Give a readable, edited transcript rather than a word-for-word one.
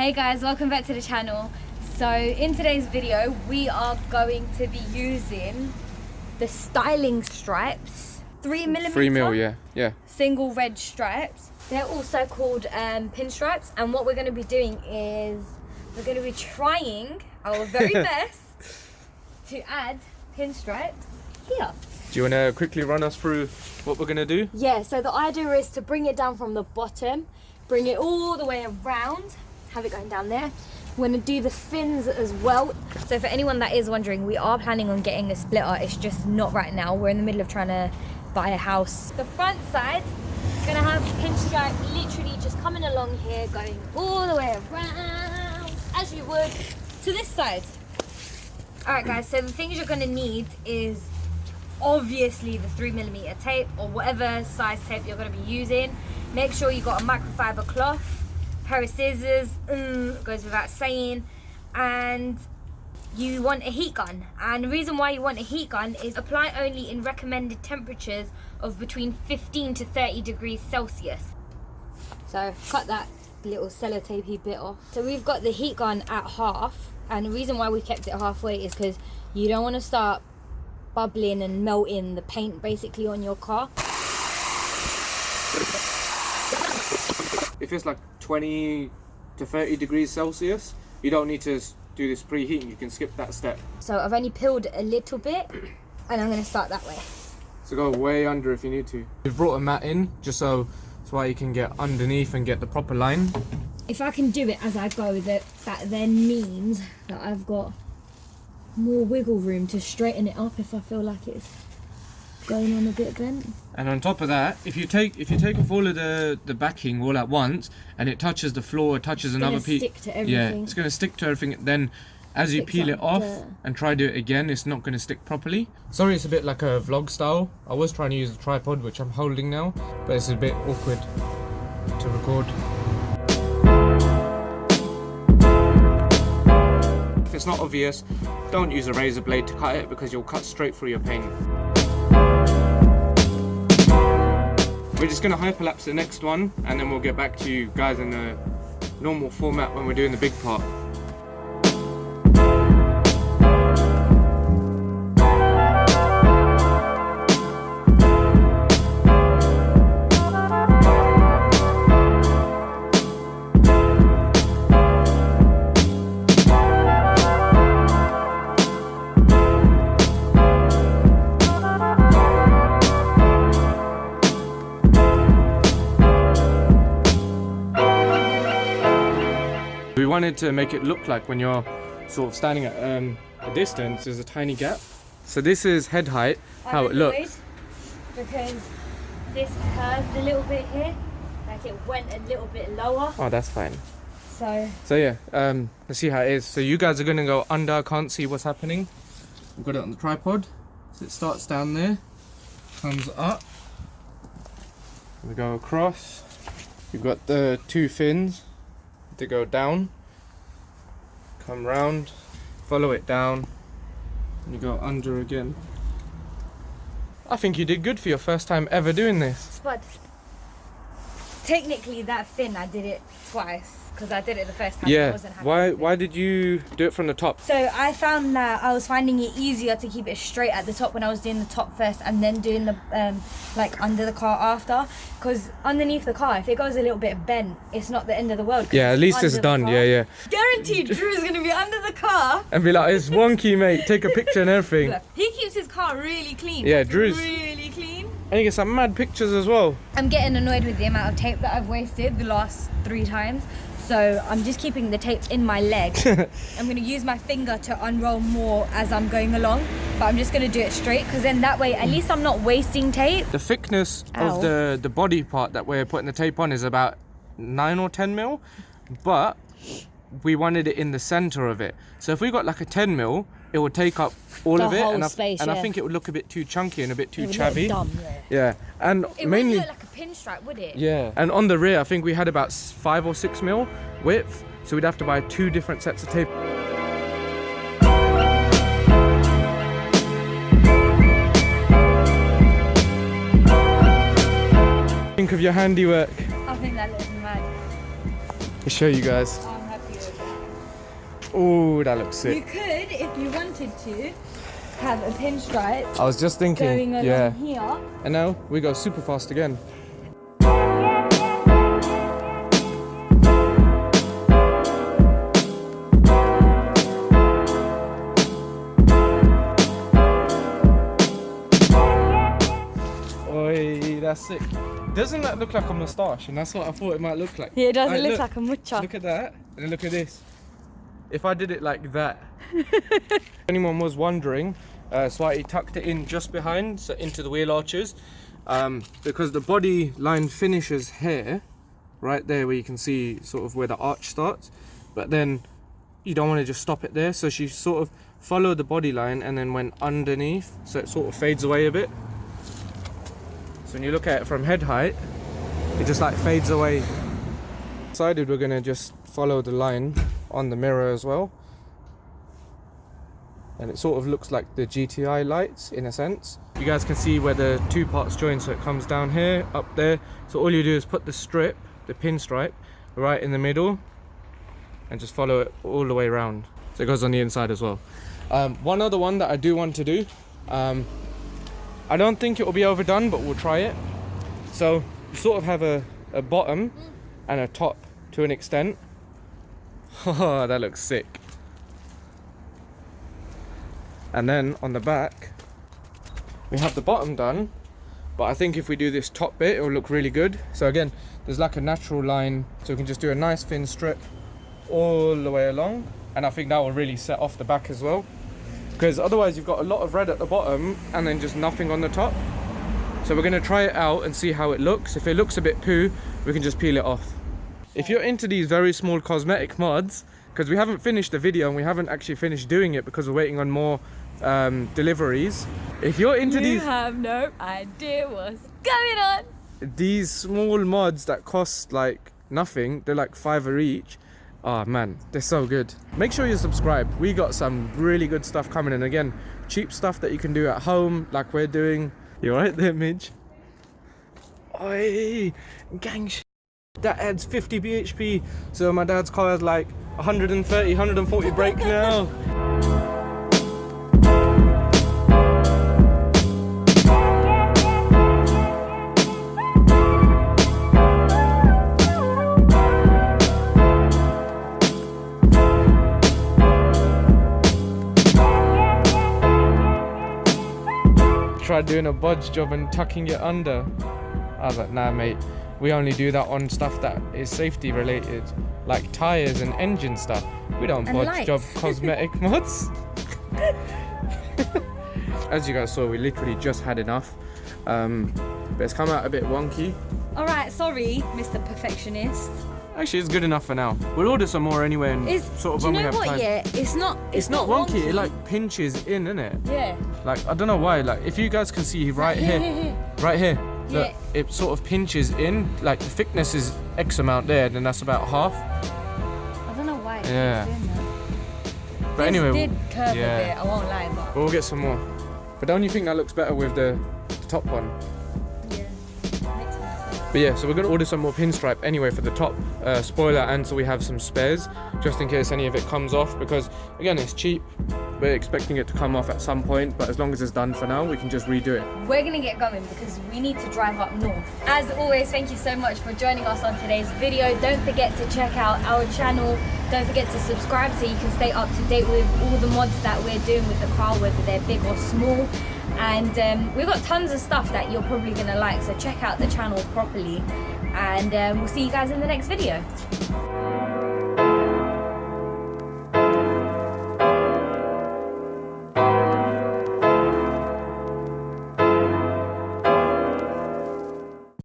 Hey guys, welcome back to the channel. So in today's video we are going to be using the styling stripes, 3mm 3mm, yeah single red stripes. They're also called pinstripes, and what we're going to be doing is we're going to be trying our very best to add pinstripes here. Do you want to quickly run us through what we're going to do? Yeah, so the idea is to bring it down from the bottom, bring it all the way around, have it going down there. We're going to do the fins as well. So for anyone that is wondering, we are planning on getting a splitter. It's just not right now. We're in the middle of trying to buy a house. The front side is going to have pinstripe literally just coming along here, going all the way around, as you would to this side. Alright guys, so the things you're going to need is obviously the 3mm tape or whatever size tape you're going to be using. Make sure you got a microfiber cloth, pair of scissors, goes without saying, and you want a heat gun. And the reason why you want a heat gun is apply only in recommended temperatures of between 15 to 30 degrees Celsius. So cut that little sellotapey bit off. So we've got the heat gun at half, and the reason why we kept it halfway is because you don't want to start bubbling and melting the paint basically on your car. If it's like 20 to 30 degrees Celsius, you don't need to do this preheating, you can skip that step. So I've only peeled a little bit, and I'm going to start that way. So go way under if you need to. We've brought a mat in just so you can get underneath and get the proper line. If I can do it as I go, that then means that I've got more wiggle room to straighten it up if I feel like it's going on a bit bent. And on top of that, if you take off all of the backing all at once and it touches the floor, it touches another piece. Stick to everything. Yeah, it's going to stick to everything. Then as you peel it off and try to do it again, it's not going to stick properly. Sorry, it's a bit like a vlog style. I was trying to use the tripod, which I'm holding now, but it's a bit awkward to record. If it's not obvious, don't use a razor blade to cut it because you'll cut straight through your paint. We're just going to hyperlapse the next one, and then we'll get back to you guys in the normal format when we're doing the big part. We wanted to make it look like when you're sort of standing at a distance, there's a tiny gap. So this is head height, how it looks. Because this curved a little bit here, like it went a little bit lower. Oh, that's fine. So yeah, let's see how it is. So you guys are going to go under, I can't see what's happening. We've got it on the tripod. So it starts down there, comes up. We go across. You've got the two fins to go down, come round, follow it down, and you go under again. I think you did good for your first time ever doing this. Spud, technically that fin I did it twice because I did it the first time. Yeah, I wasn't happy why did you do it from the top? So I found that I was finding it easier to keep it straight at the top when I was doing the top first and then doing the like under the car after, because underneath the car, if it goes a little bit bent, it's not the end of the world. Yeah, at least it's done. Yeah. Guaranteed Drew's gonna be under the car And be like, it's wonky, mate, take a picture and everything. He keeps his car really clean. Yeah, Drew's really clean. And you get some mad pictures as well. I'm getting annoyed with the amount of tape that I've wasted the last 3 times. So I'm just keeping the tape in my leg. I'm going to use my finger to unroll more as I'm going along, but I'm just going to do it straight because then that way at least I'm not wasting tape. The thickness of the body part that we're putting the tape on is about 9 or 10 mil, but we wanted it in the center of it. So if we got like a 10 mil, it would take up all of it, and I think it would look a bit too chunky and a bit too chabby. Dumb, yeah, and it mainly wouldn't look like a pinstripe, would it? Yeah, and on the rear, I think we had about 5 or 6 mil width, so we'd have to buy 2 different sets of tape. Think of your handiwork. I think that looks mad. I'll show you guys. I'm happy with Oh, that looks You sick. could, if you wanted to, have a pinstripe I was just thinking, going along yeah. here. And now we go super fast again. Oi, that's sick. Doesn't that look like a moustache? And that's what I thought it might look like. Yeah, it does. Like, It looks look, like a mucha. Look at that, and then look at this. If I did it like that. If anyone was wondering, Swati tucked it in just behind, so into the wheel arches, because the body line finishes here, right there where you can see sort of where the arch starts, but then you don't want to just stop it there, so she sort of followed the body line and then went underneath, so it sort of fades away a bit. So when you look at it from head height, it just like fades away. Decided we're gonna just follow the line on the mirror as well, and it sort of looks like the GTI lights in a sense. You guys can see where the two parts join, so it comes down here, up there. So all you do is put the strip, the pinstripe, right in the middle and just follow it all the way around. So it goes on the inside as well. One other one that I do want to do, I don't think it will be overdone, but we'll try it. So you sort of have a bottom and a top to an extent. Oh, that looks sick. And then on the back, we have the bottom done, but I think if we do this top bit, it will look really good. So again, there's like a natural line, so we can just do a nice thin strip all the way along, and I think that will really set off the back as well, because otherwise you've got a lot of red at the bottom and then just nothing on the top. So we're going to try it out and see how it looks. If it looks a bit poo, we can just peel it off. If you're into these very small cosmetic mods, because we haven't finished the video and we haven't actually finished doing it because we're waiting on more deliveries. If you're into You have no idea what's going on. these small mods that cost like nothing, they're like $5 each. Oh man, they're so good. Make sure you subscribe. We got some really good stuff coming in. Again, cheap stuff that you can do at home like we're doing. You alright there, Midge? Oi, gang shit. That adds 50 bhp, so my dad's car has like 130, 140 brake now. Tried doing a bodge job and tucking it under. I was like, nah mate, we only do that on stuff that is safety related, like tires and engine stuff. We don't bodge lights. job cosmetic mods. As you guys saw, we literally just had enough, but it's come out a bit wonky. Alright, sorry, Mr. Perfectionist. Actually, it's good enough for now. We'll order some more anyway, and sort of do you when we know have what, time. yeah? It's not wonky. It like pinches in, innit? Yeah. Like I don't know why. Like if you guys can see right here, right here, look, it sort of pinches in. Like the thickness is X amount there, then that's about half. I don't know why. Yeah. It's doing that. But anyway, This did curve yeah. a bit. I won't lie, but We'll get some more. But don't you think that looks better with the top one? yeah. Makes more sense. But yeah, so we're gonna order some more pinstripe anyway for the top spoiler, and so we have some spares just in case any of it comes off, because again, it's cheap. We're expecting it to come off at some point, but as long as it's done for now, we can just redo it. We're gonna get going because we need to drive up north. As always, thank you so much for joining us on today's video. Don't forget to check out our channel. Don't forget to subscribe so you can stay up to date with all the mods that we're doing with the car, whether they're big or small. And we've got tons of stuff that you're probably gonna like, so check out the channel properly. And we'll see you guys in the next video.